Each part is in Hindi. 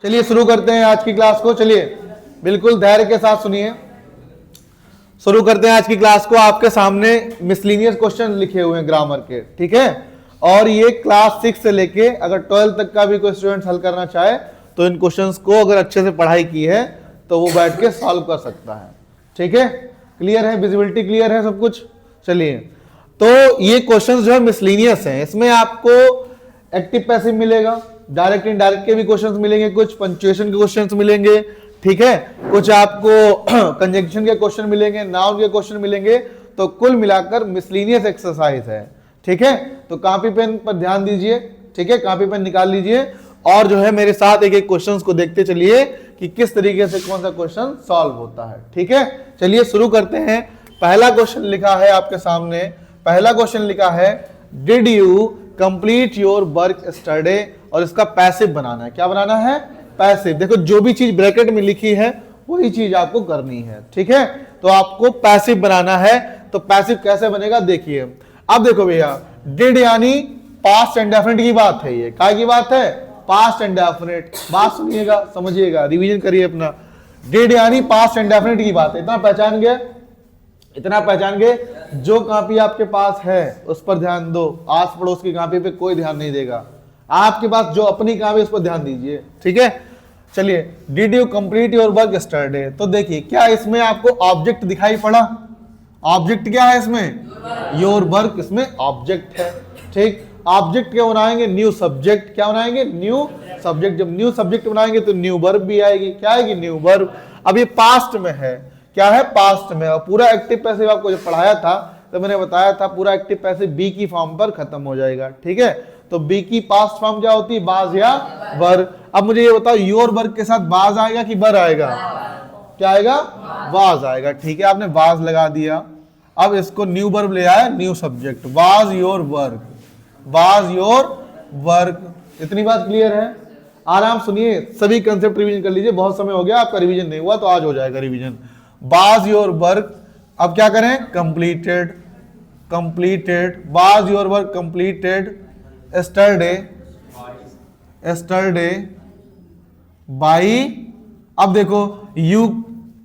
चलिए शुरू करते हैं आज की क्लास को। चलिए बिल्कुल धैर्य के साथ सुनिए। शुरू करते हैं आज की क्लास को। आपके सामने मिसलिनियस क्वेश्चन लिखे हुए हैं ग्रामर के, ठीक है। और ये क्लास 6 से लेके अगर 12 तक का भी कोई स्टूडेंट हल करना चाहे तो इन क्वेश्चंस को अगर अच्छे से पढ़ाई की है तो वो बैठ के सॉल्व कर सकता है, ठीक है। क्लियर है, विजिबिलिटी क्लियर है सब कुछ। चलिए तो ये क्वेश्चंस जो है मिसलिनियस हैं। इसमें आपको एक्टिव पैसिव मिलेगा, डायरेक्ट इनडायरेक्ट के भी क्वेश्चंस मिलेंगे, कुछ पंक्चुएशन के क्वेश्चंस मिलेंगे, ठीक है, कुछ आपको कंजंक्शन के क्वेश्चन मिलेंगे, नाउन के क्वेश्चन मिलेंगे। तो कुल मिलाकर मिसलिनियस एक्सरसाइज है, ठीक है। तो कॉपी पेन पर ध्यान दीजिए, ठीक है, कॉपी पेन निकाल लीजिए और जो है मेरे साथ एक एक क्वेश्चंस को देखते चलिए कि किस तरीके से कौन सा क्वेश्चन सॉल्व होता है, ठीक है। चलिए शुरू करते हैं। पहला क्वेश्चन लिखा है आपके सामने, पहला क्वेश्चन लिखा है did you complete your work yesterday, और इसका पैसिव बनाना है। क्या बनाना है? पैसिव। देखो जो भी चीज ब्रैकेट में लिखी है वही चीज आपको करनी है, ठीक है। तो आपको पैसिव बनाना है। तो पैसिव कैसे बनेगा देखिए। अब देखो भैया, डिड यानी पास्ट इंडेफिनिट की बात है। ये क्या की बात है? Past indefinite. बात सुनिएगा, समझिएगा, रिवीजन करिए अपना। डिड यानी पास्ट इंडेफिनिट की बात है। इतना पहचान गए, इतना पहचान गए। जो कॉपी आपके पास है उस पर ध्यान दो, आस पड़ोस की कॉपी पे कोई ध्यान नहीं देगा। आपके पास जो अपनी कॉपी उस पर ध्यान दीजिए, ठीक है। चलिए, did you complete your work yesterday. तो देखिए क्या इसमें आपको ऑब्जेक्ट दिखाई पड़ा? ऑब्जेक्ट क्या है इसमें? योर वर्क इसमें ऑब्जेक्ट है, ठीक। ऑब्जेक्ट क्या बनाएंगे? New subject. क्या बनाएंगे? New subject. जब न्यू सब्जेक्ट बनाएंगे तो न्यू वर्ब भी आएगी। क्या आएगी? New verb. अब ये पास्ट में है। क्या है? पास्ट में। और पूरा एक्टिव पैसिव आपको जो पढ़ाया था तो मैंने बताया था पूरा एक्टिव पैसिव बी की फॉर्म पर खत्म हो जाएगा, ठीक है। तो बी की पास्ट फॉर्म क्या होती है? बाज या वर। अब मुझे ये बताओ, योर वर्क के साथ बाज आएगा कि वर आएगा? क्या आएगा? वाज आएगा, ठीक है। आपने वाज लगा दिया। अब इसको न्यू वर्ब ले आया, new subject, was your work, was your work. इतनी बात क्लियर है? आराम सुनिए, सभी कंसेप्ट रिवीजन कर लीजिए। बहुत समय हो गया आपका रिवीजन नहीं हुआ, तो आज हो जाएगा रिवीजन। वाज योर वर्क, अब क्या करें? Completed, completed. Was your work completed yesterday, yesterday by. अब देखो यू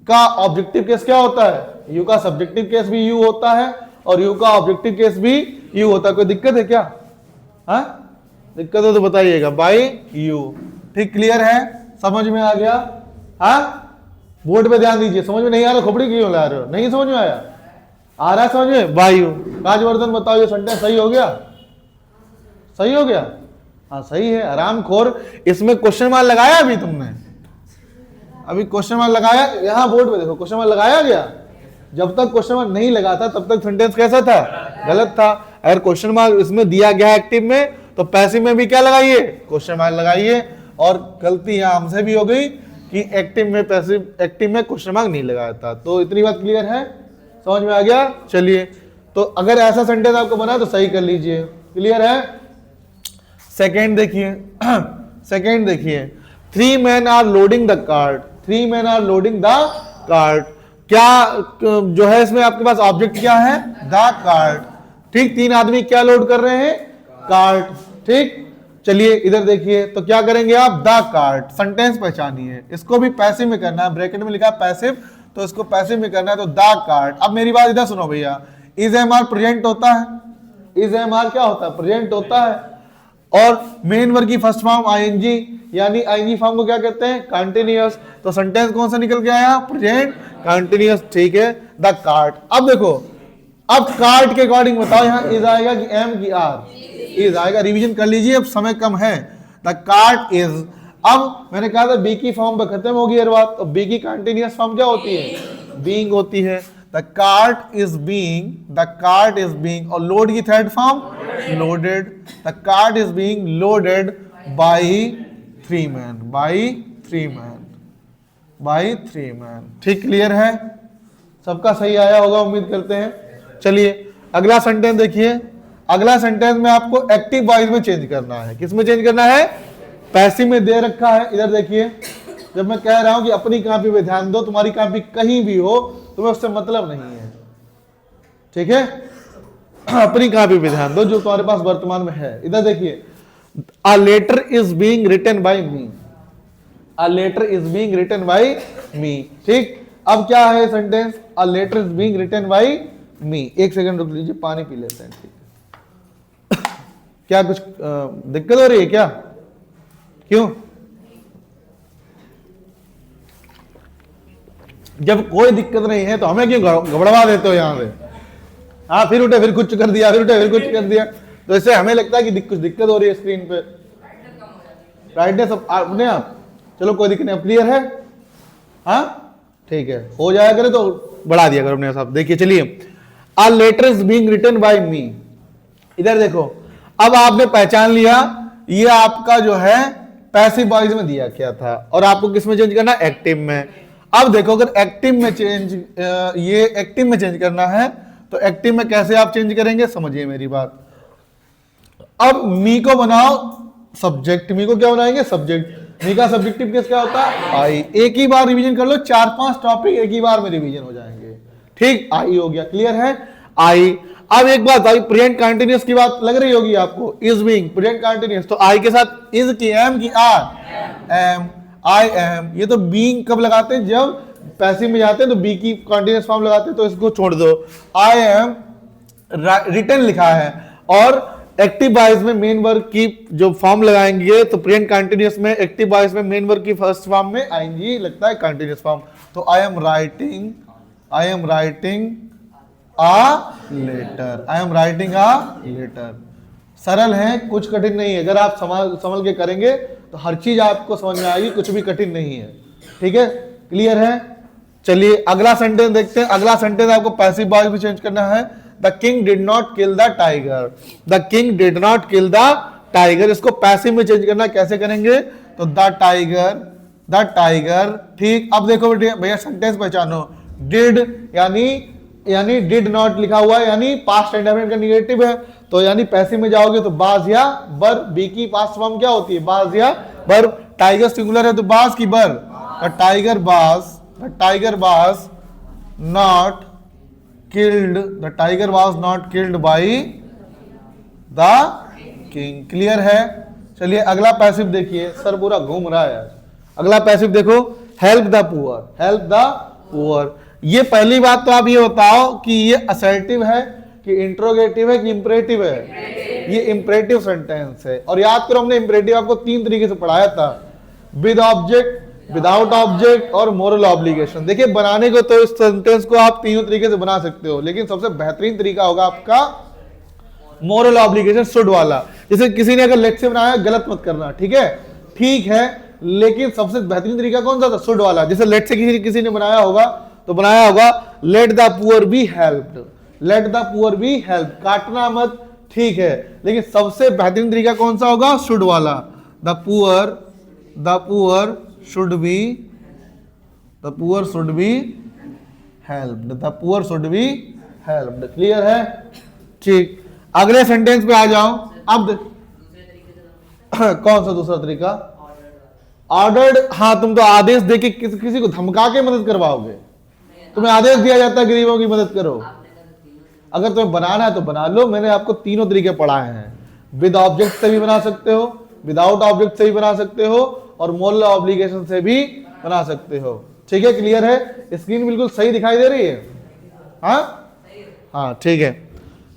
का ऑब्जेक्टिव केस क्या होता है? यू का सब्जेक्टिव केस भी यू होता है और यू का ऑब्जेक्टिव केस भी यू होता है। कोई दिक्कत है क्या? हाँ, दिक्कत हो तो बताइएगा। बाई यू, ठीक, क्लियर है? समझ में आ गया? हाँ, बोर्ड पे ध्यान दीजिए। समझ में नहीं आ रहा खोपड़ी क्यों ला रहे हो? नहीं समझ में आया? आ रहा है समझ में? By you. राजवर्धन बताओ ये सेंटेंस सही हो गया? सही हो गया? हाँ सही है। आराम खोर, इसमें क्वेश्चन मार्क लगाया अभी तुमने? अभी क्वेश्चन मार्क लगाया? यहाँ बोर्ड पे देखो क्वेश्चन मार्क लगाया गया। जब तक क्वेश्चन मार्क नहीं लगा था तब तक सेंटेंस कैसा था? गलत था। अगर क्वेश्चन मार्क इसमें दिया गया एक्टिव में तो पैसिव में भी क्या लगाइए? क्वेश्चन मार्क लगाइए। और गलती यहाँ हमसे भी हो गई कि एक्टिव में पैसिव, एक्टिव में क्वेश्चन मार्क नहीं लगाया था। तो इतनी बात क्लियर है? समझ में आ गया? चलिए, तो अगर ऐसा सेंटेंस आपको बना तो सही कर लीजिए। क्लियर है? सेकेंड देखिए, सेकेंड देखिए, 3 men are loading the cart, 3 men are loading the cart. क्या जो है इसमें आपके पास ऑब्जेक्ट क्या है? द कार्ट, ठीक। 3 आदमी क्या लोड कर रहे हैं? कार्ट, ठीक। चलिए इधर देखिए, तो क्या करेंगे आप? The cart. सेंटेंस पहचानिए, इसको भी पैसिव में करना है। ब्रैकेट में लिखा है पैसिव, तो इसको पैसिव में करना है। तो द कार्ट। अब मेरी बात इधर सुनो भैया, इज एम आर प्रेजेंट होता है। इज एम आर क्या होता है? प्रेजेंट होता है। और मेन वर्ब की फर्स्ट फॉर्म आईएनजी, यानी आईएनजी फॉर्म को क्या कहते हैं? कंटीन्यूअस। तो सेंटेंस कौन सा निकल के आया? प्रेजेंट कंटीन्यूअस, ठीक है। The cart. अब देखो, अब कार्ट के अकॉर्डिंग बताओ यहाँ इज आएगा कि एम की आर? इज आएगा। रिवीजन कर लीजिए, अब समय कम है। The cart is. अब मैंने कहा था बी की फॉर्म पर खत्म होगी हर बात। तो बी की कंटीन्यूअस फॉर्म क्या होती है? बीइंग होती है। The cart is being, the cart is being. और लोड की third form loaded. The cart is being loaded by 3 men, by 3 men, by 3 men। ठीक, क्लियर है? सबका सही आया होगा उम्मीद करते हैं। चलिए अगला सेंटेंस देखिए। अगला सेंटेंस में आपको एक्टिव वॉइस में चेंज करना है। किस में चेंज करना है? पैसिव में दे रखा है। इधर देखिए, जब मैं कह रहा हूं कि अपनी कॉपी पे ध्यान दो, तुम्हारी कॉपी कहीं भी हो तुम्हें उससे मतलब नहीं है, ठीक है। अपनी कॉपी पे ध्यान दो जो तुम्हारे पास वर्तमान में है। इधर देखिए, a letter is being written by me. A letter is being written by me. ठीक, अब क्या है sentence, a letter is being written by me. एक सेकंड रुक लीजिए, पानी पी लेते हैं। ठीक है, क्या कुछ दिक्कत हो रही है क्या, क्यों? जब कोई दिक्कत नहीं है तो हमें क्यों घबरावा देते हो यहां से? हाँ, फिर उठे फिर कुछ कर दिया, फिर उठे फिर कुछ कर दिया, तो इससे हमें लगता है कि कुछ दिक्कत हो रही है स्क्रीन पे। ब्राइटनेस अपने आप, चलो कोई दिक्कत नहीं, क्लियर है? हाँ ठीक है, हो जाया करे तो बढ़ा दिया करो अपने साथ। देखिए चलिए, a letter is being written by me. इधर देखो, अब आपने पहचान लिया ये आपका जो है पैसिव वॉइस में दिया क्या था, और आपको किस में चेंज करना है, एक्टिव में। अब देखो, अगर एक्टिव में चेंज, ये एक्टिव में चेंज करना है तो एक्टिव में कैसे आप चेंज करेंगे, समझिए मेरी बात। अब मी को बनाओ सब्जेक्ट, मी को क्या बनाएंगे, सब्जेक्ट। मी का सब्जेक्टिव केस क्या होता है, आई। एक ही बार रिवीजन कर लो, 4-5 टॉपिक एक ही बार में रिवीजन हो जाएंगे। ठीक, आई हो गया, क्लियर है, आई। अब एक बात आई, प्रेजेंट कंटीन्यूअस की बात लग रही होगी आपको, इज बीइंग प्रेजेंट कंटीन्यूअस, तो आई के साथ इज की एम की आर, एम, आई एम। ये तो बीइंग कब लगाते हैं, जब पैसिव में जाते हैं तो बी की कंटीन्यूअस फॉर्म लगाते हैं, तो इसको छोड़ दो। आई एम रिटन लिखा है, और एक्टिव वॉइस में मेन वर्ब की जो फॉर्म लगाएंगे तो प्रेजेंट कंटीन्यूअस में एक्टिव वॉइस में मेन वर्ब की फर्स्ट फॉर्म में आईएनजी लगता है कंटीन्यूअस फॉर्म। तो I am writing a letter, I am writing a letter. सरल है, कुछ कठिन नहीं है। अगर आप संभल के करेंगे तो हर चीज आपको समझ में आएगी, कुछ भी कठिन नहीं है। ठीक है, क्लियर है? चलिए अगला सेंटेंस देखते हैं। अगला सेंटेंस आपको पैसिव वॉइस में चेंज करना है। The king did not kill the tiger, the king did not kill the tiger. इसको पैसिव में चेंज करना, कैसे करेंगे, तो द टाइगर। ठीक, अब देखो भैया सेंटेंस पहचानो, डिड यानी डिड नॉट लिखा हुआ है, यानी पास्ट इंडेफिनिट का नेगेटिव है, तो यानी पैसिव में जाओगे तो बाज या बर। बी की पास्ट फॉर्म क्या होती है, बाज या बर। टाइगर सिंगुलर है तो बाज की बर। द टाइगर बाज not killed, the tiger was not killed by the king। Clear है? चलिए अगला पैसिव देखिए, सर पूरा घूम रहा है आज। अगला पैसिव देखो, हेल्प द पुअर। ये पहली बात तो आप ये बताओ कि ये असर्टिव है कि इंट्रोगेटिव है कि इंपरेटिव है? ये इंपरेटिव सेंटेंस है। और याद करो, हमने इंपरेटिव आपको 3 तरीके से पढ़ाया था, विद ऑब्जेक्ट, विदाउट ऑब्जेक्ट और मोरल ऑब्लिगेशन। देखिए बनाने को तो इस सेंटेंस को आप तीनों तरीके से बना सकते हो, लेकिन सबसे बेहतरीन तरीका होगा आपका मोरल ऑब्लिगेशन, शुड वाला। जैसे किसी ने अगर लेट से बनाया, गलत मत करना, ठीक है? ठीक है, लेकिन सबसे बेहतरीन तरीका कौन सा था, शुड वाला। जैसे लेट से किसी ने बनाया होगा तो बनाया होगा let the poor be helped, let the poor B help, काटना मत, ठीक है? लेकिन सबसे बेहतरीन तरीका कौन सा होगा, शुड वाला। The poor should be helped। Clear है? ठीक, अगले सेंटेंस पे आ जाओ। अब कौन सा दूसरा तरीका, ऑर्डर्ड। हाँ, तुम तो आदेश देके किसी को धमका के मदद करवाओगे। तुम्हें आदेश दिया जाता है गरीबों की मदद करो। अगर तुम्हें बनाना है तो बना लो। मैंने आपको तीनों तरीके पढ़ाए हैं, विद ऑब्जेक्ट से भी बना सकते हो, विदाउट ऑब्जेक्ट से भी बना सकते हो, और मोरल ऑब्लिगेशन से भी बना सकते हो। ठीक है, क्लियर है? स्क्रीन बिल्कुल सही दिखाई दे रही है? हाँ ठीक है।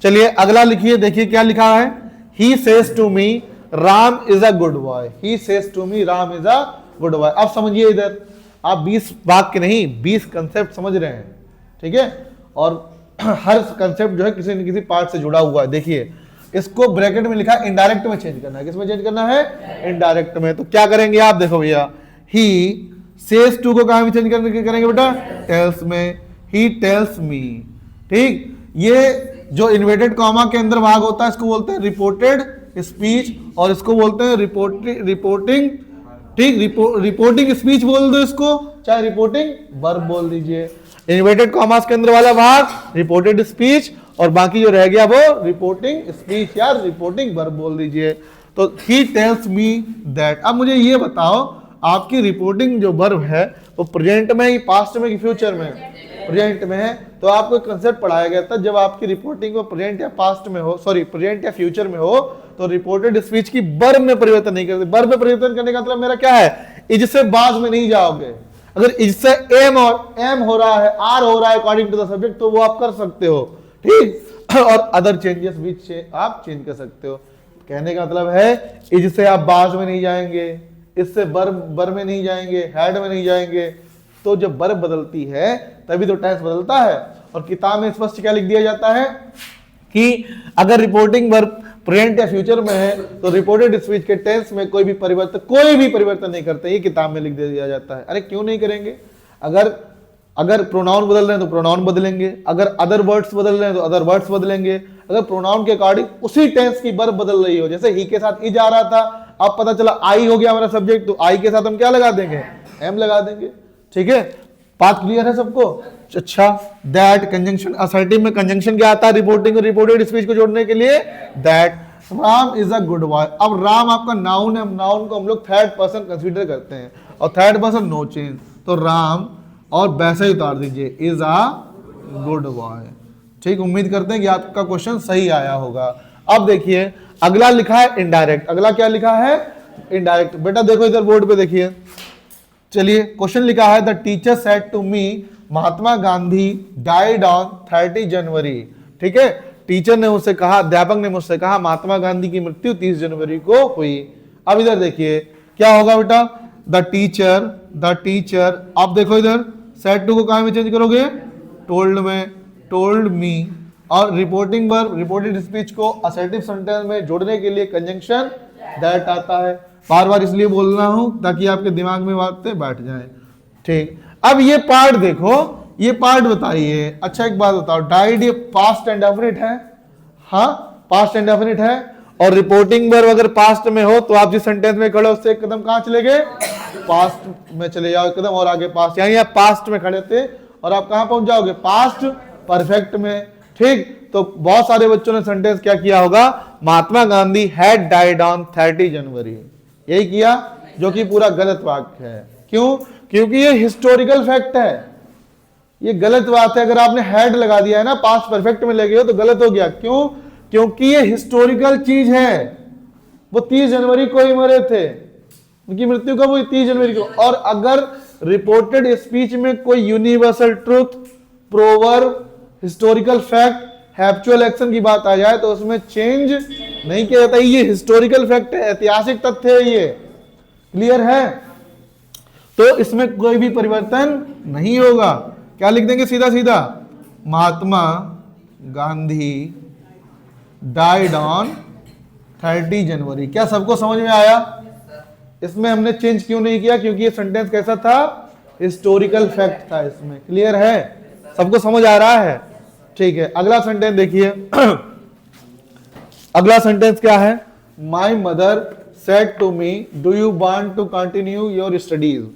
चलिए अगला लिखिए, देखिए क्या लिखा है। He says to me Ram is a good boy, he says to me Ram is a good boy. अब समझिए, इधर आप 20 वाक्य नहीं 20 कंसेप्ट समझ रहे हैं, ठीक है? और हर कंसेप्ट जो है किसी न किसी पार्ट से जुड़ा हुआ है। देखिए इसको ब्रैकेट में लिखा है, इनडायरेक्ट में चेंज करना है। किसमें चेंज करना है, इनडायरेक्ट में। तो क्या करेंगे आप, देखो भैया, ही सेज टू को कहां में चेंज करेंगे बेटा, टेल्स में। He tells me. ठीक, ये जो इन्वर्टेड कॉमा के अंदर भाग होता है इसको बोलते हैं रिपोर्टेड स्पीच, और इसको बोलते हैं रिपोर्टिंग। ठीक, रिपोर्टिंग स्पीच बोल दो इसको, चाहे रिपोर्टिंग वर्ब बोल दीजिए। इन्वर्टेड कॉमास के अंदर वाला भाग रिपोर्टेड स्पीच, और बाकी जो रह गया वो रिपोर्टिंग स्पीच या रिपोर्टिंग वर्ब बोल दीजिए। तो ही टेल्स मी दैट। अब मुझे ये बताओ, आपकी रिपोर्टिंग जो वर्ब है वो प्रेजेंट में ही, पास्ट में कि फ्यूचर में? प्रेजेंट में है। तो आपको कंसेप्ट पढ़ाया गया था, जब आपकी रिपोर्टिंग को प्रेजेंट या पास्ट में हो, सॉरी प्रेजेंट या फ्यूचर में हो, तो रिपोर्टेड स्पीच की वर्ब में परिवर्तन नहीं करते। वर्ब में परिवर्तन करने का मतलब मेरा क्या है, इज से बाज में नहीं जाओगे। अगर इज से एम और एम हो रहा है, आर हो रहा है अकॉर्डिंग टू द सब्जेक्ट, तो वो आप कर सकते हो, ठीक। और अदर चेंजेस भी आप चेंज कर सकते हो। कहने का मतलब है इज से आप बाज में नहीं जाएंगे, इससे बर में नहीं जाएंगे, हेड में नहीं जाएंगे। तो जब वर्ब बदलती है तभी तो टेंस बदलता है। और किताब में स्पष्ट क्या लिख दिया जाता है कि अगर रिपोर्टिंग वर्ब प्रेजेंट या फ्यूचर में है तो रिपोर्टेड स्पीच के टेंस में कोई भी परिवर्तन नहीं करते। ये किताब में लिख दिया जाता है। अरे क्यों नहीं करेंगे? अगर प्रोनाउन बदल रहे हैं तो प्रोनाउन बदलेंगे, अगर अदर वर्ड्स बदल रहे हैं तो अदर वर्ड्स बदलेंगे। अगर प्रोनाउन के अकॉर्डिंग उसी टेंस की वर्ब बदल रही हो, जैसे ही के साथ इज आ रहा था, अब पता चला आई हो गया हमारा सब्जेक्ट, तो आई के साथ हम क्या लगा देंगे? एम लगा देंगे, ठीक है। बात क्लियर है सबको? अच्छा, दैट कंजंक्शन, असर्टिव में कंजंक्शन क्या आता है रिपोर्टिंग और रिपोर्टेड स्पीच को जोड़ने के लिए? That Ram is a good boy. अब राम आपका नाउन है, नाउन को हम लोग थर्ड पर्सन कंसीडर करते हैं और थर्ड पर्सन नो चेंज, तो राम और वैसे ही उतार दीजिए इज अ गुड बॉय, ठीक। उम्मीद करते हैं कि आपका क्वेश्चन सही आया होगा। अब देखिए अगला लिखा है इनडायरेक्ट। अगला क्या लिखा है? इनडायरेक्ट। बेटा देखो इधर बोर्ड पे देखिए, चलिए क्वेश्चन लिखा है the teacher said to me Mahatma Gandhi died on 30 January, ठीक है। टीचर ने मुझसे कहा, अध्यापक ने मुझसे कहा महात्मा गांधी की मृत्यु 30 जनवरी को हुई। अब इधर देखिए क्या होगा बेटा? द टीचर, अब देखो इधर सेड टू को कहां में चेंज करोगे? टोल्ड में, टोल्ड मी। और रिपोर्टिंग वर्ब रिपोर्टेड स्पीच को असर्टिव सेंटेंस में जोड़ने के लिए कंजंक्शन दैट आता है। बार बार इसलिए बोल रहा हूं ताकि आपके दिमाग में बातें बैठ जाएं, ठीक। अब ये पार्ट देखो, ये पार्ट बताइए। अच्छा एक बात बताओ, डाइड ये पास्ट एंड डेफिनिट है? हाँ पास्ट एंड डेफिनिट है। और रिपोर्टिंग वर्ब अगर पास्ट में हो तो आप जिस सेंटेंस में खड़े हो उससे एक कदम कहां चले गए? पास्ट में चले जाओ, एक कदम और आगे पास्ट। यानी आप पास्ट में खड़े थे और आप कहां पहुंच जाओगे? पास्ट परफेक्ट में, ठीक। तो बहुत सारे बच्चों ने सेंटेंस क्या किया होगा? Mahatma Gandhi had died on 30 जनवरी, यही किया, जो कि पूरा गलत वाक्य है। क्यों? क्योंकि ये हिस्टोरिकल फैक्ट है, ये गलत बात है। अगर आपने हैड लगा दिया है ना, पास्ट परफेक्ट में ले गए हो तो गलत हो गया। क्यों? क्योंकि ये हिस्टोरिकल चीज है। वो 30 जनवरी को ही मरे थे, उनकी मृत्यु कब हुई? 30 जनवरी को। और अगर रिपोर्टेड स्पीच में कोई universal truth, proverb, historical fact, habitual action की बात आ जाए तो उसमें चेंज नहीं किया जाता। ये हिस्टोरिकल फैक्ट है, ऐतिहासिक तथ्य है, ये क्लियर है। तो इसमें कोई भी परिवर्तन नहीं होगा। क्या लिख देंगे? सीधा सीधा महात्मा गांधी डाइड ऑन 30 जनवरी। क्या सबको समझ में आया? इसमें हमने चेंज क्यों नहीं किया? क्योंकि ये सेंटेंस कैसा था? हिस्टोरिकल फैक्ट था। इसमें क्लियर है? सबको समझ आ रहा है? ठीक है। अगला सेंटेंस देखिए अगला सेंटेंस क्या है? My mother said to me do you want to continue your studies.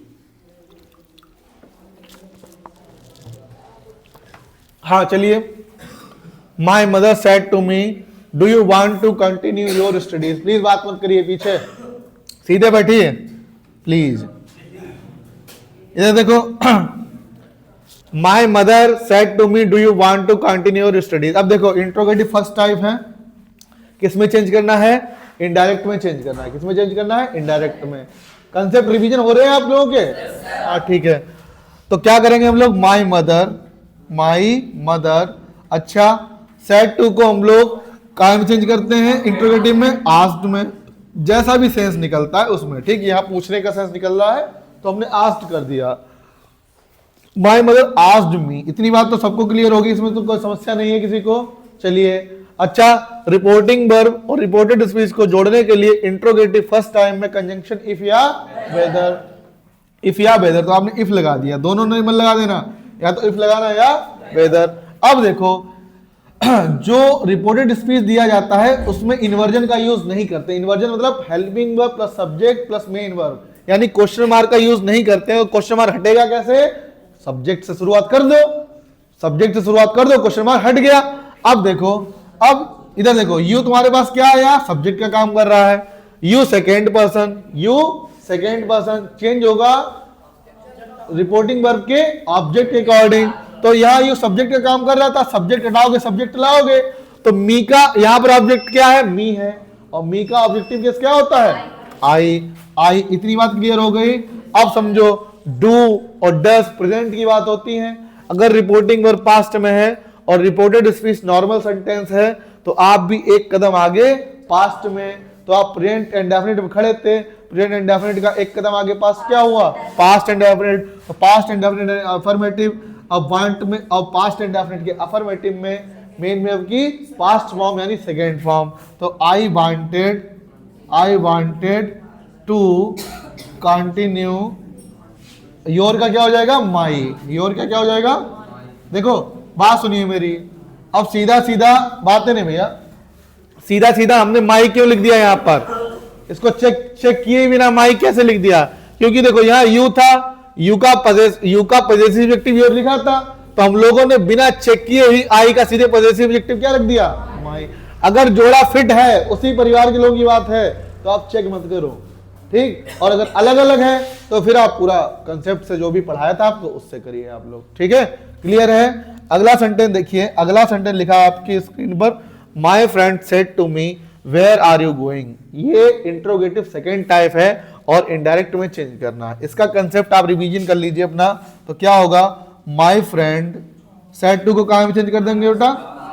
हाँ चलिए, my mother said to me do you want to continue your studies. Please बात मत करिए, पीछे सीधे बैठिए प्लीज। इधर देखो, my mother said to me do you want to continue your studies. अब देखो इंट्रोगेटिव फर्स्ट टाइप है, किसमें चेंज करना है? इनडायरेक्ट में चेंज करना है। किसमें चेंज करना है? इनडायरेक्ट में। कंसेप्ट रिवीजन हो रहे हैं आप लोगों के? हाँ ठीक है। तो क्या करेंगे हम लोग? My mother. अच्छा, सेड टू को हम लोग कहाँ में चेंज करते हैं? इंट्रोगेटिव में, आस्क्ड में। जैसा भी सेंस निकलता है उसमें, ठीक। यहाँ पूछने का सेंस निकल रहा है तो हमने आस्क्ड कर दिया। My mother asked me. इतनी बात तो सबको क्लियर होगी, इसमें तो कोई समस्या नहीं है किसी को। चलिए, अच्छा, रिपोर्टिंग वर्ब और रिपोर्टेड स्पीच को जोड़ने के लिए इंट्रोगेटिव फर्स्ट टाइम में कंजंक्शन इफ या वेदर। इफ या वेदर, तो आपने इफ लगा दिया, दोनों नहीं मन लगा देना, या तो इफ लगाना या वेदर। अब देखो, जो रिपोर्टेड स्पीच दिया जाता है उसमें इन्वर्जन का यूज नहीं करते। इन्वर्जन मतलब helping verb plus subject plus main verb, यानी क्वेश्चन मार्क का यूज नहीं करते हैं। क्वेश्चन मार्क हटेगा कैसे? सब्जेक्ट से शुरुआत कर दो, क्वेश्चन मार्क हट गया। अब देखो, अब इधर देखो, यू तुम्हारे पास क्या आया? सब्जेक्ट का काम कर रहा है। यू सेकेंड पर्सन चेंज होगा रिपोर्टिंग वर्ब के ऑब्जेक्ट के अकॉर्डिंग। तो यहाँ यू सब्जेक्ट का काम कर रहा था, सब्जेक्ट हटाओगे, सब्जेक्ट लाओगे, तो मी का यहाँ पर ऑब्जेक्ट क्या है? मी है, और मी का ऑब्जेक्टिव केस क्या होता है? आई। आई, इतनी बात क्लियर हो गई। अब समझो डू और डस प्रेजेंट की बात होती है। अगर रिपोर्टिंग वर्ब पास्ट में है और रिपोर्टेड स्पीच नॉर्मल सेंटेंस है तो आप भी एक कदम आगे पास्ट में, तो आप प्रेजेंट इंडेफिनिट में खड़े थे, प्रेजेंट इंडेफिनिट का एक कदम आगे पास क्या हुआ, पास्ट इंडेफिनिट। तो पास्ट इंडेफिनिट अफर्मेटिव, अब वांट में, अब पास्ट इंडेफिनिट के अफर्मेटिव में मेन वर्ब की पास्ट फॉर्म यानी सेकेंड फॉर्म। तो I wanted to continue, your का क्या हो जाएगा, माई, योर का क्या हो जाएगा। देखो बात सुनिए मेरी, अब सीधा सीधा बातें नहीं भैया, सीधा सीधा हमने माई क्यों लिख दिया यहाँ पर, इसको चेक किए बिना माई कैसे लिख दिया, क्योंकि देखो यहाँ यू था, यू का पजेसिव एडजेक्टिव योर लिखा था, तो हम लोगों ने बिना चेक किए ही आई का सीधे पजेसिव एडजेक्टिव क्या रख दिया, माई। अगर जोड़ा फिट है, उसी परिवार के लोगों की बात है, तो आप चेक मत करो, ठीक। और अगर अलग अलग है तो फिर आप पूरा कंसेप्ट से जो भी पढ़ाया था आपको उससे करिए आप लोग, ठीक है, क्लियर है। अगला सेंटेंस देखिए, अगला सेंटेंस लिखा है आपकी स्क्रीन पर, my friend said to me where are you going. ये इंट्रोगेटिव सेकेंड टाइप है और इनडायरेक्ट में चेंज करना है। इसका कंसेप्ट आप रिवीजन कर लीजिए अपना, तो क्या होगा, माय फ्रेंड सेड टू को कहां में चेंज कर देंगे बेटा,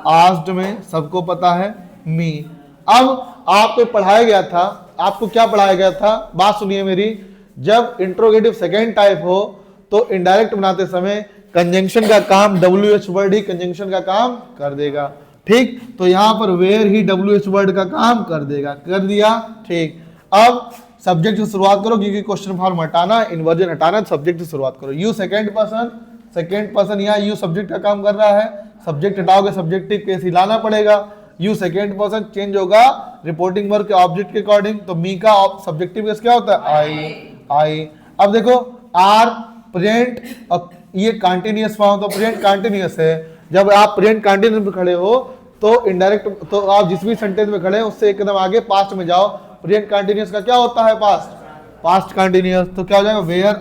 आस्क्ड में, सबको पता है, मी। अब आपको पढ़ाया गया था, आपको क्या पढ़ाया गया था, बात सुनिए मेरी, जब इंट्रोगेटिव सेकेंड टाइप हो तो इनडायरेक्ट बनाते समय कंजंक्शन का काम WH वर्ड ही कंजंक्शन का काम कर देगा, ठीक। तो यहां पर वेयर ही WH वर्ड का काम कर देगा, कर दिया, ठीक। अब सब्जेक्ट से शुरुआत करो, क्योंकि क्वेश्चन फॉर्म हटाना, इन्वर्जन हटाना, सब्जेक्ट से शुरुआत करो। यू सेकेंड पर्सन, यहाँ यू सब्जेक्ट का काम कर रहा है, सब्जेक्ट हटाओगे सब्जेक्टिव केस ही लाना पड़ेगा। यू सेकेंड पर्सन चेंज होगा रिपोर्टिंग वर्ब के ऑब्जेक्ट के अकॉर्डिंग, तो मी का सब्जेक्टिव केस क्या होता है, आई। अब देखो आर प्रेजेंट, ये कंटिन्यूअस फॉर्म, तो प्रेजेंट कंटिन्यूअस है। जब आप प्रेजेंट कंटिन्यूअस में खड़े हो तो इनडायरेक्ट, तो आप जिस भी सेंटेंस में खड़े हैं उससे एक कदम आगे पास्ट में जाओ। प्रेजेंट कंटिन्यूअस का क्या होता है, पास्ट कंटिन्यूअस, तो क्या हो जाएगा, वेयर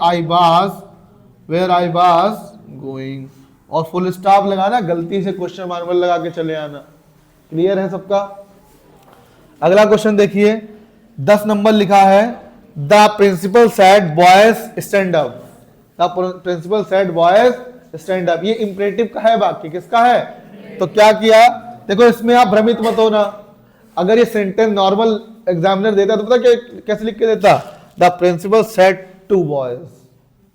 आई वाज गोइंग, और फुल स्टॉप लगाना, गलती से क्वेश्चन मार्क लगा के चले आना। क्लियर है सबका। अगला क्वेश्चन देखिए, 10 नंबर लिखा है, the principal said boys stand up. The principal said boys stand up, ये इंपरेटिव का है, बाकी किसका है, तो क्या किया, देखो इसमें आप भ्रमित मत होना। अगर ये सेंटेंस नॉर्मल एग्जामिनर देता तो पता कैसे लिख के देता, the principal said to boys,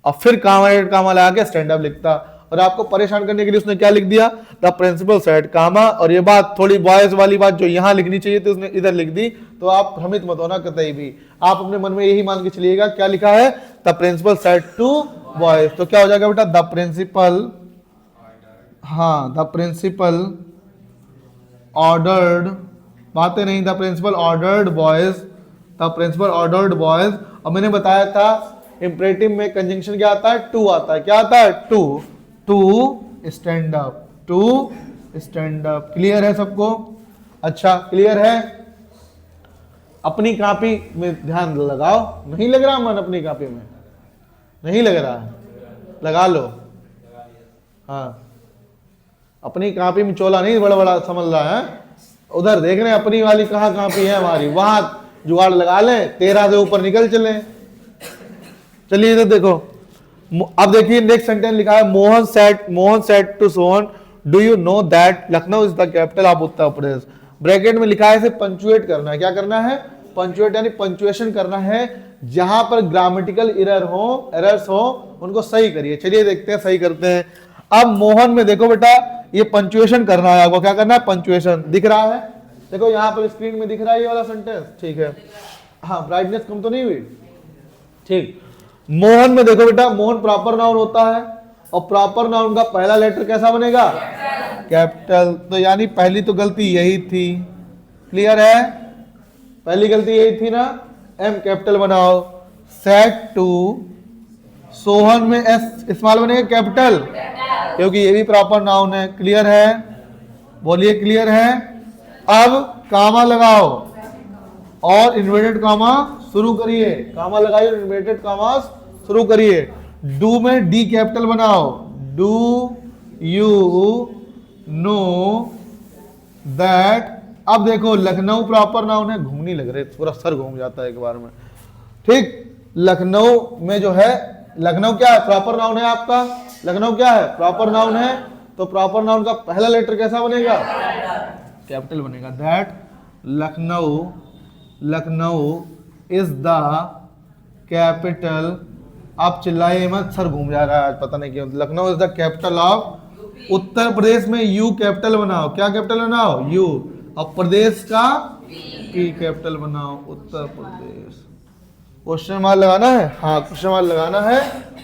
और फिर कामा लगा के स्टैंड अप लिखता, और आपको परेशान करने के लिए उसने क्या लिख दिया, द प्रिंसिपल सेड कामा, और ये बात थोड़ी बॉयज वाली बात जो यहाँ लिखनी चाहिए थी उसने इधर लिख दी। तो आप भ्रमित मत होना कतई भी, आप अपने मन में यही मान के चलिएगा क्या लिखा है, the principal said to boys, तो क्या हो जाएगा बेटा, द प्रिंसिपल, हाँ द प्रिंसिपल ऑर्डर्ड, बातें नहीं, the principal ordered boys, the principal ordered boys. और मैंने बताया था इंपरेटिव में कंजंक्शन क्या आता है, टू आता है, क्या आता है, to stand up, to stand up. Clear है सबको, अच्छा क्लियर है। अपनी कॉपी में ध्यान लगाओ, नहीं लग रहा मन, अपनी कॉपी में नहीं लग रहा है, लगा लो, हाँ अपनी कॉपी में चोला नहीं बड़ा बड़ा समझ रहा है, उधर देख रहे हैं अपनी वाली कहाँ कॉपी है हमारी, वहां जुगाड़ लगा लें, 13 से ऊपर निकल चले। चलिए इधर देखो, अब देखिए नेक्स्ट सेंटेंस लिखा है, Mohan said to Sohan, do you know that Lucknow is the capital of Uttar Pradesh. Bracket में लिखा है इसे पंचुएट करना है, क्या करना है, पंचुएट यानी पंचुएशन करना है, जहां पर ग्रामेटिकल एरर्स हो उनको सही करिए। चलिए देखते हैं, सही करते हैं। अब मोहन में देखो बेटा, ये पंचुएशन करना है आपको, क्या करना है, पंचुएशन दिख रहा है, देखो यहाँ पर स्क्रीन में दिख रहा है ये वाला सेंटेंस, ठीक है, हाँ ब्राइटनेस कम तो नहीं हुई, ठीक। मोहन में देखो बेटा, मोहन प्रॉपर नाउन होता है, और प्रॉपर नाउन का पहला लेटर कैसा बनेगा, कैपिटल, तो यानी पहली तो गलती यही थी, क्लियर है, पहली गलती यही थी ना, एम कैपिटल बनाओ। सेड टू, सोहन में एस स्मॉल बनेगा कैपिटल, क्योंकि ये भी प्रॉपर नाउन है, क्लियर है, बोलिए क्लियर है। अब कामा लगाओ और इन्वर्टेड कामा शुरू करिए, कामा लगाइए, इन्वर्टेड कामा शुरू करिए। डू में डी कैपिटल बनाओ, डू यू नो दैट। अब देखो लखनऊ प्रॉपर नाउन है, घूमनी लग रही है, पूरा सर घूम जाता है एक बार में। ठीक। लखनऊ में जो है, लखनऊ क्या है, प्रॉपर नाउन है आपका, लखनऊ क्या है, प्रॉपर नाउन है, तो प्रॉपर नाउन का पहला लेटर कैसा बनेगा, कैपिटल बनेगा। That Lucknow, Lucknow is the capital, आप चिल्लाइए मत, सर घूम जा रहा है आज पता नहीं क्यों। Lucknow is the capital of Uttar Pradesh में यू कैपिटल बनाओ, क्या कैपिटल बनाओ, यू, और प्रदेश का पी कैपिटल बनाओ, उत्तर प्रदेश। क्वेश्चन मार्क लगाना है, हाँ क्वेश्चन मार्क लगाना है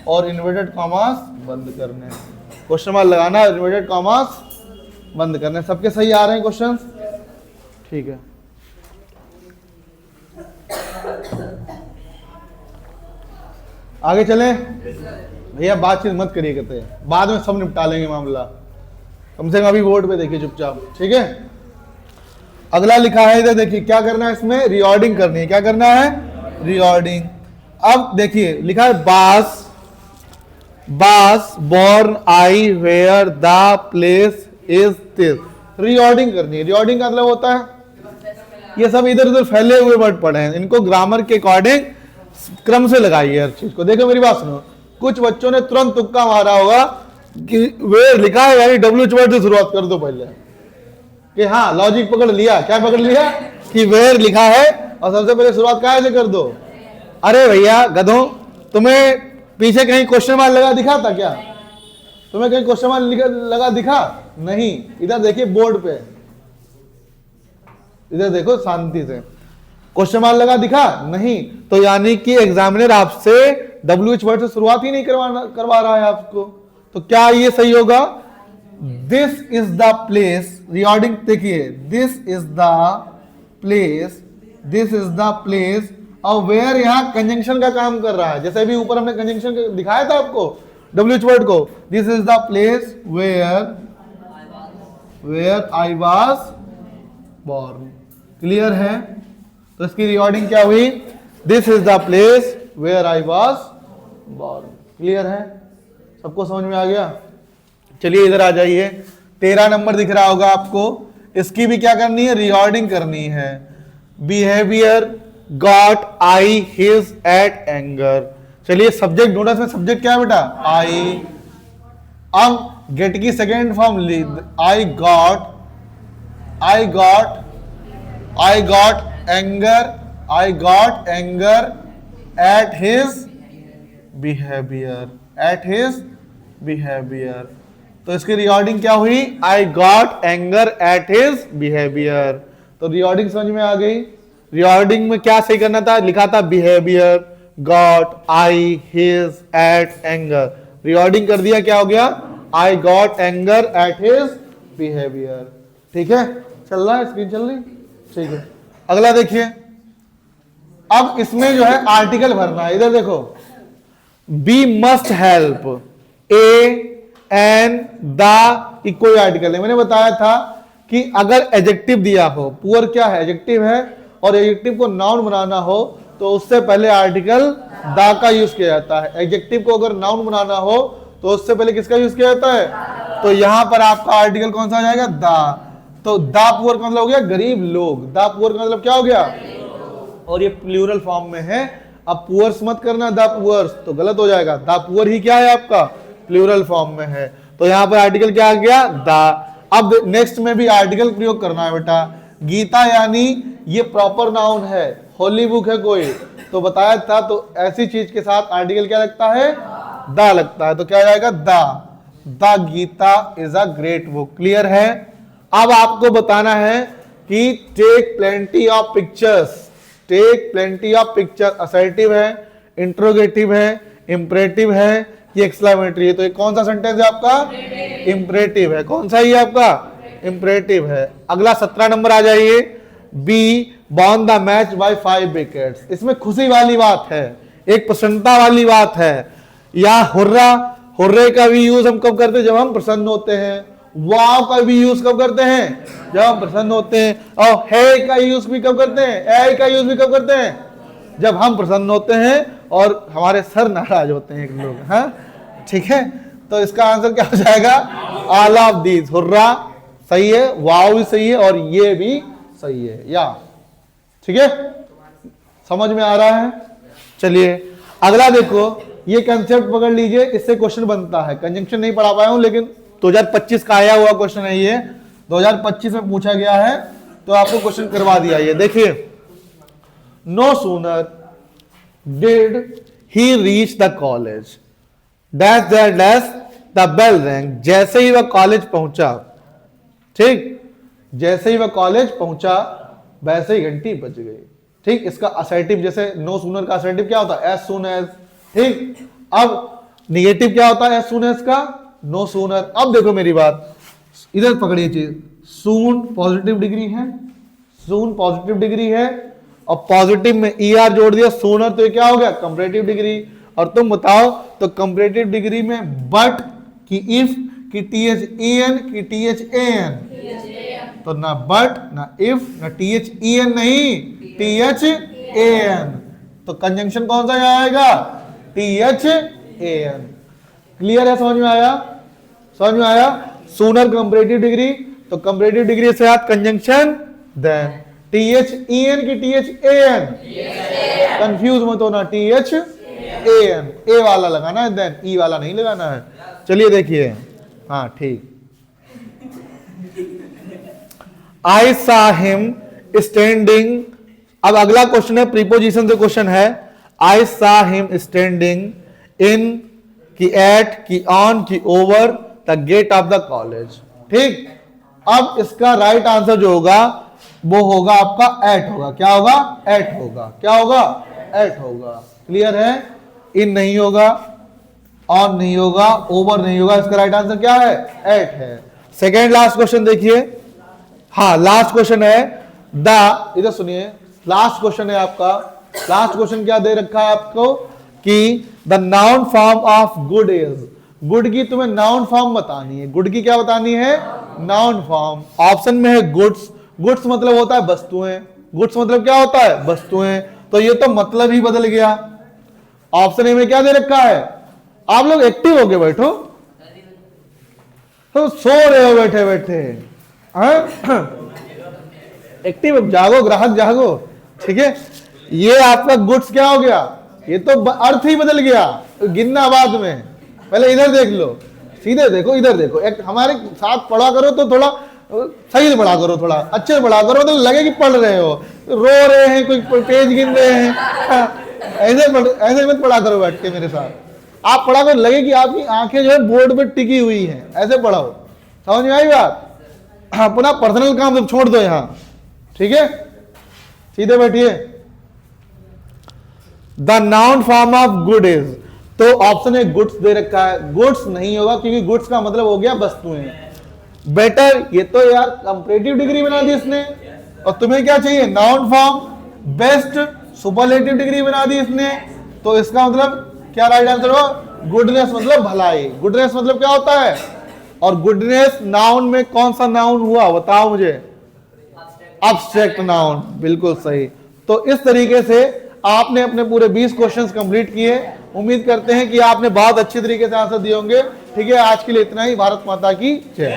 और इन्वर्टेड कॉमास बंद करने हैं, क्वेश्चन मार्क लगाना है, इन्वर्टेड कॉमास बंद करने। सबके सही आ रहे हैं क्वेश्चंस, ठीक है। आगे चलें भैया, बातचीत मत करिए कहते हैं, बाद में सब निपटा लेंगे मामला, कम से कम अभी बोर्ड पे देखिए चुपचाप, ठीक है। अगला लिखा है इधर देखिए, क्या करना है इसमें, रिऑर्डिंग करनी है, क्या करना है, रिऑर्डिंग। अब देखिए लिखा है was, was born I where the place is this, reordering करनी है। रिऑर्डिंग का मतलब होता है, ये सब इधर उधर फैले हुए वर्ड पढ़े हैं, इनको ग्रामर के अकॉर्डिंग क्रम से लगाइए हर चीज को। देखो मेरी बात सुनो, कुछ बच्चों ने तुरंत तुक्का मारा होगा कि वेयर लिखा है यानी डब्ल्यूएच वर्ड से शुरुआत कर दो पहले, कि हाँ लॉजिक पकड़ लिया, क्या पकड़ लिया कि वेयर लिखा है और सबसे पहले शुरुआत कहाँ से कर दो। अरे भैया गधों, तुम्हें पीछे कहीं क्वेश्चन मार्क लगा दिखा था क्या, तुम्हें कहीं क्वेश्चन मार्क लगा दिखा नहीं, इधर देखिए बोर्ड पे, इधर देखो शांति से, क्वेश्चन मार्क लगा दिखा नहीं, तो यानी कि एग्जामिनर आपसे डब्ल्यूएच वर्ड से शुरुआत ही नहीं करवा रहा है आपको। तो क्या ये सही होगा, दिस इज द प्लेस, रिऑर्डिंग देखिए, this is the place, this is the place, और वेयर यहां कंजंक्शन का काम कर रहा है, जैसे भी ऊपर हमने कंजंक्शन दिखाया था आपको डब्ल्यूएच वर्ड को, this is the place where I was born, clear है। तो इसकी रिकॉर्डिंग क्या हुई, this is the place where I was born, clear है, सबको समझ में आ गया। चलिए इधर आ जाइए, 13 नंबर दिख रहा होगा आपको, इसकी भी क्या करनी है, रिकॉर्डिंग करनी है। Behaviour got I his at anger, चलिए सब्जेक्ट नोटिस में सब्जेक्ट क्या है बेटा, आई। अब गेट की सेकेंड फॉर्म ली, I got anger, I got anger at his behaviour, at his behaviour. तो इसकी रिकॉर्डिंग क्या हुई, I got anger at his behaviour. तो रिकॉर्डिंग समझ में आ गई। रिकॉर्डिंग में क्या सही करना था, लिखा था behaviour got I his at anger, recording कर दिया, क्या हो गया, I got anger at his behaviour. ठीक है, चल रहा है, स्क्रीन चल रही, ठीक है। अगला देखिए, अब इसमें जो है आर्टिकल भरना है, इधर देखो, be must help, a an the कोई आर्टिकल है। मैंने बताया था कि अगर एडजेक्टिव दिया हो, पुअर क्या है, एडजेक्टिव है, और एडजेक्टिव को नाउन बनाना हो तो उससे पहले आर्टिकल द का यूज किया जाता है। एडजेक्टिव को अगर नाउन बनाना हो तो उससे पहले किसका यूज किया जाता है, तो यहां पर आपका आर्टिकल कौन सा आ जाएगा, द। तो द पुअर का मतलब हो गया गरीब लोग, द पुअर का मतलब क्या हो गया, और ये प्लूरल फॉर्म में है। अब पुअर्स मत करना, द पुअर्स, तो गलत हो जाएगा। द पुअर ही क्या है आपका, प्लूरल फॉर्म में है। तो यहां पर आर्टिकल क्या आ गया, द। अब नेक्स्ट में भी आर्टिकल प्रयोग करना है बेटा। गीता यानी ये प्रॉपर नाउन है, होली बुक है कोई, तो बताया था, तो ऐसी चीज के साथ आर्टिकल क्या लगता है, द लगता है। तो क्या जाएगा, the Gita is a great book, clear है। अब आपको बताना है कि take plenty of pictures, take plenty of picture assertive है, इंट्रोगेटिव है, इंपरेटिव है, ये एक्सक्लेमेटरी है। तो ये कौन सा सेंटेंस है आपका, इंपरेटिव है। कौन सा ही आपका, इंपरेटिव है। अगला 17 नंबर आ जाइए, he won the match by 5 wickets. इसमें खुशी वाली बात है, एक प्रसन्नता वाली बात है। या हुर्रा, हुर्रे का भी यूज हम कब करते हैं, जब हम प्रसन्न होते हैं। वाव का भी यूज कब करते हैं, जब हम प्रसन्न होते हैं। और हे का यूज भी कब करते हैं, ए का यूज भी कब करते हैं, जब हम प्रसन्न होते हैं और हमारे सर नाराज होते हैं एक लोग, हाँ ठीक है। तो इसका आंसर क्या हो जाएगा, ऑल ऑफ दीज। हुर्रा सही है, वाव भी सही है, और ये भी सही है, या ठीक है, समझ में आ रहा है। चलिए अगला देखो, ये कंसेप्ट पकड़ लीजिए, इससे क्वेश्चन बनता है। कंजंक्शन नहीं पढ़ा पाया हूं, लेकिन 2025 का आया हुआ क्वेश्चन है ये, 2025 में पूछा गया है, तो आपको क्वेश्चन करवा दिया। ये देखिए, no sooner did he reach the college dash that dash the bell rang. जैसे ही वह कॉलेज पहुंचा, ठीक, जैसे ही वह कॉलेज पहुंचा वैसे ही घंटी बज गई। ठीक, इसका असर्टिव, जैसे नो सूनर का असर्टिव क्या होता है? As soon as. ठीक, अब निगेटिव क्या होता है एज सून एज का? No sooner. अब देखो मेरी बात, इधर पकड़िए चीज, सून पॉजिटिव डिग्री है, सून पॉजिटिव डिग्री है, और पॉजिटिव में ER जोड़ दिया, सूनर, तो ये क्या हो गया? Comparative degree. और तुम बताओ तो कंपैरेटिव डिग्री में बट की इफ की THEN की THAN, तो ना बट ना इफ ना THEN, नहीं THAN, तो कंजंक्शन कौन सा यहाँ आएगा? THAN। क्लियर है? समझ में आया? समझ में आया? सूनर कंपैरेटिव डिग्री, तो कंपैरेटिव डिग्री से साथ कंजंक्शन, देन THEN की THAN, कंफ्यूज मत होना, THAN, ए वाला लगाना है, देन ई वाला नहीं लगाना है। चलिए देखिए, हाँ ठीक। I saw him standing, अब अगला क्वेश्चन है, प्रीपोजिशन से क्वेश्चन है। I saw him standing in की at की on की over the gate of the college। ठीक, अब इसका राइट आंसर जो होगा वो होगा आपका at होगा। क्या होगा? at होगा। क्या होगा? at होगा। क्लियर है? इन नहीं होगा, ऑन नहीं होगा, ओवर नहीं होगा, इसका राइट आंसर क्या है? एट है। सेकेंड लास्ट क्वेश्चन देखिए, हाँ लास्ट क्वेश्चन है द, इधर सुनिए, लास्ट क्वेश्चन है आपका। लास्ट क्वेश्चन क्या दे रखा है आपको कि the noun form of good is, good की तुम्हें नाउन फॉर्म बतानी है। गुड की क्या बतानी है? Noun form. ऑप्शन में है गुड्स, गुड्स मतलब होता है वस्तुएं, गुड्स मतलब क्या होता है? वस्तुएं, तो ये तो मतलब ही बदल गया। ऑप्शन ए में क्या दे रखा है? आप लोग एक्टिव होके बैठो, तो सो रहे हो बैठे बैठे, एक्टिव जागो, ग्राहक जागो। ठीक है, ये आपका गुड्स क्या हो गया? ये तो अर्थ ही बदल गया, गिनना बाद में, पहले इधर देख लो, सीधे देखो, इधर देखो। एक हमारे साथ पढ़ा करो तो थोड़ा सही से पढ़ा करो, थोड़ा अच्छे से पढ़ा करो, तो लगे कि पढ़ रहे हो। रो रहे हैं, कोई पेज गिन रहे हैं, ऐसे मत पढ़ा करो बैठ के मेरे साथ। आप पढ़ा कर लगे कि आपकी आंखें जो है बोर्ड पे टिकी हुई हैं, ऐसे पढ़ाओ। समझ में आई बात? अपना पर्सनल काम सब छोड़ दो यहां, ठीक है? सीधे बैठिए। The noun form of good is, तो ऑप्शन है गुड्स दे रखा है, गुड्स नहीं होगा क्योंकि गुड्स का मतलब हो गया वस्तुएं। बेटर, ये तो यार कंपैरेटिव डिग्री बना दी इसने, और तुम्हें क्या चाहिए? Noun form. Best, superlative degree बना दी इसने, तो इसका मतलब क्या राइट आंसर हो? गुडनेस मतलब भलाई। गुडनेस मतलब क्या होता है? और गुडनेस नाउन में कौन सा नाउन हुआ बताओ मुझे? Abstract noun. बिल्कुल सही। तो इस तरीके से आपने अपने पूरे 20 क्वेश्चंस कंप्लीट किए। उम्मीद करते हैं कि आपने बहुत अच्छी तरीके से आंसर दिए होंगे। ठीक है, आज के लिए इतना ही। भारत माता की जय।